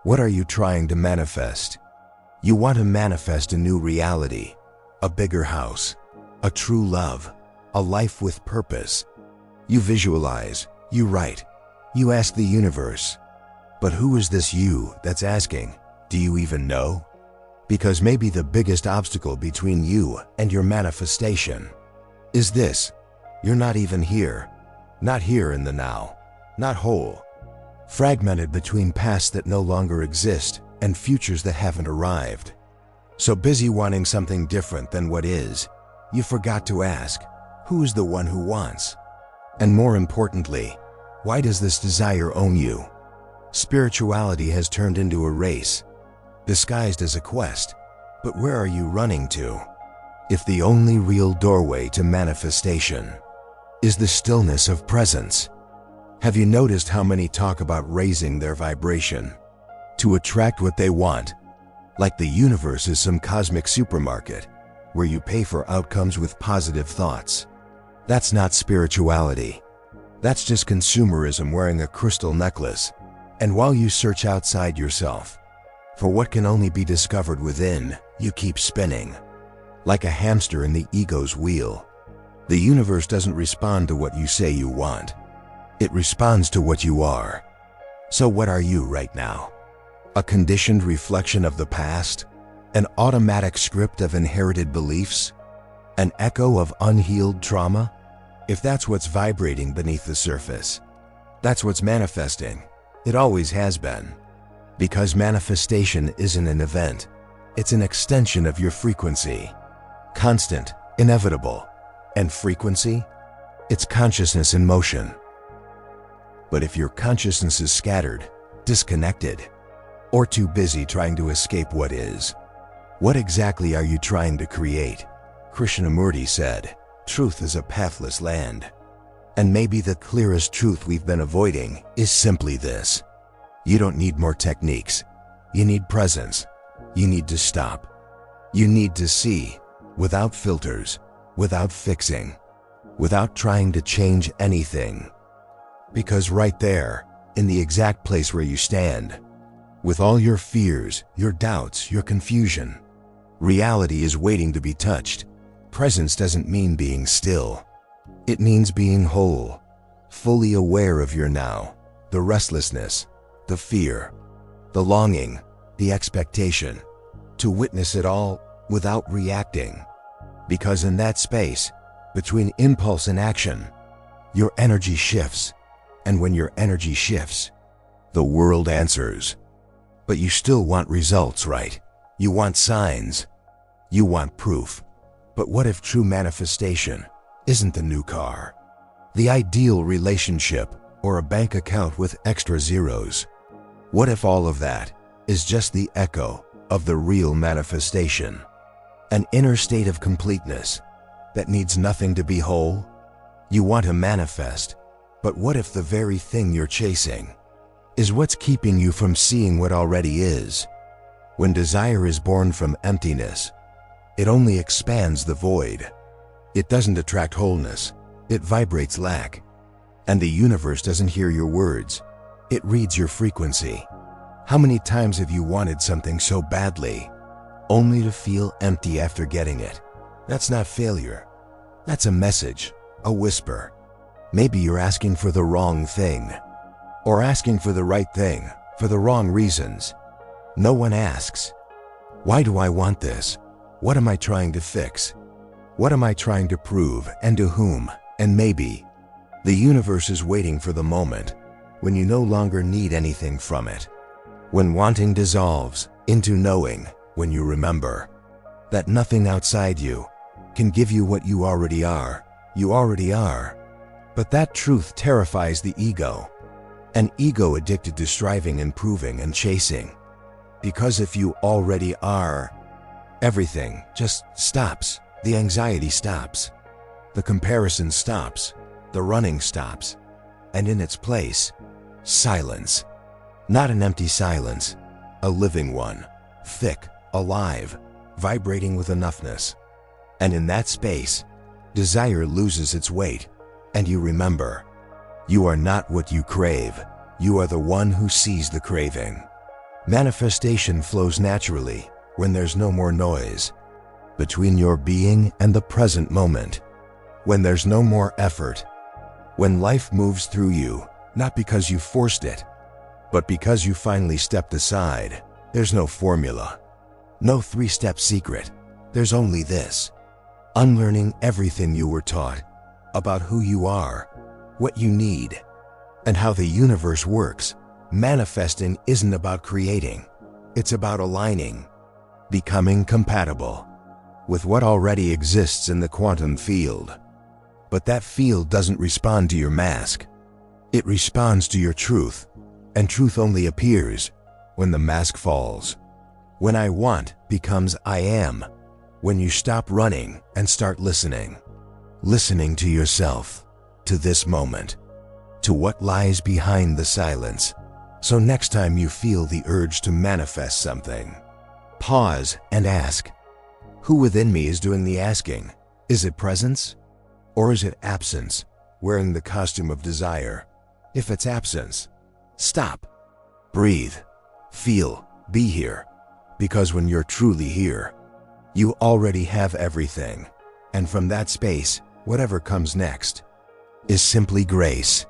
What are you trying to manifest? You want to manifest a new reality, a bigger house, a true love, a life with purpose. You visualize, you write, you ask the universe. But who is this you that's asking? Do you even know? Because maybe the biggest obstacle between you and your manifestation is this: you're not even here. Not here in the now. Not whole. Fragmented between pasts that no longer exist and futures that haven't arrived. So busy wanting something different than what is, you forgot to ask, who is the one who wants? And more importantly, why does this desire own you? Spirituality has turned into a race, disguised as a quest. But where are you running to? If the only real doorway to manifestation is the stillness of presence. Have you noticed how many talk about raising their vibration to attract what they want? Like the universe is some cosmic supermarket where you pay for outcomes with positive thoughts. That's not spirituality. That's just consumerism wearing a crystal necklace. And while you search outside yourself for what can only be discovered within, you keep spinning like a hamster in the ego's wheel. The universe doesn't respond to what you say you want. It responds to what you are. So what are you right now? A conditioned reflection of the past? An automatic script of inherited beliefs? An echo of unhealed trauma? If that's what's vibrating beneath the surface, that's what's manifesting. It always has been. Because manifestation isn't an event. It's an extension of your frequency. Constant, inevitable. And frequency? It's consciousness in motion. But if your consciousness is scattered, disconnected, or too busy trying to escape what is, what exactly are you trying to create? Krishnamurti said, truth is a pathless land. And maybe the clearest truth we've been avoiding is simply this: you don't need more techniques. You need presence. You need to stop. You need to see, without filters, without fixing, without trying to change anything. Because right there, in the exact place where you stand, with all your fears, your doubts, your confusion, reality is waiting to be touched. Presence doesn't mean being still. It means being whole, fully aware of your now, the restlessness, the fear, the longing, the expectation, to witness it all without reacting. Because in that space, between impulse and action, your energy shifts. And when your energy shifts, the world answers. But you still want results, right? You want signs. You want proof. But what if true manifestation isn't the new car, the ideal relationship, or a bank account with extra zeros? What if all of that is just the echo of the real manifestation? An inner state of completeness that needs nothing to be whole? You want to manifest. But what if the very thing you're chasing is what's keeping you from seeing what already is? When desire is born from emptiness, it only expands the void. It doesn't attract wholeness. It vibrates lack. And the universe doesn't hear your words. It reads your frequency. How many times have you wanted something so badly, only to feel empty after getting it? That's not failure. That's a message, a whisper. Maybe you're asking for the wrong thing, or asking for the right thing for the wrong reasons. No one asks, why do I want this? What am I trying to fix? What am I trying to prove, and to whom? And maybe the universe is waiting for the moment when you no longer need anything from it. When wanting dissolves into knowing, when you remember that nothing outside you can give you what you already are. You already are. But that truth terrifies the ego, an ego addicted to striving and proving and chasing. Because if you already are, everything just stops. The anxiety stops. The comparison stops. The running stops. And in its place, silence. Not an empty silence, a living one, thick, alive, vibrating with enoughness. And in that space, desire loses its weight. And you remember, you are not what you crave. You are the one who sees the craving. Manifestation flows naturally when there's no more noise between your being and the present moment, when there's no more effort, when life moves through you, not because you forced it, but because you finally stepped aside. There's no formula, no three-step secret. There's only this: unlearning everything you were taught about who you are, what you need, and how the universe works. Manifesting isn't about creating, it's about aligning, becoming compatible with what already exists in the quantum field. But that field doesn't respond to your mask. It responds to your truth, and truth only appears when the mask falls. When I want becomes I am, when you stop running and start listening. Listening to yourself, to this moment, to what lies behind the silence. So next time you feel the urge to manifest something, pause and ask, who within me is doing the asking? Is it presence? Or is it absence, wearing the costume of desire? If it's absence, stop, breathe, feel, be here. Because when you're truly here, you already have everything. And from that space, whatever comes next is simply grace.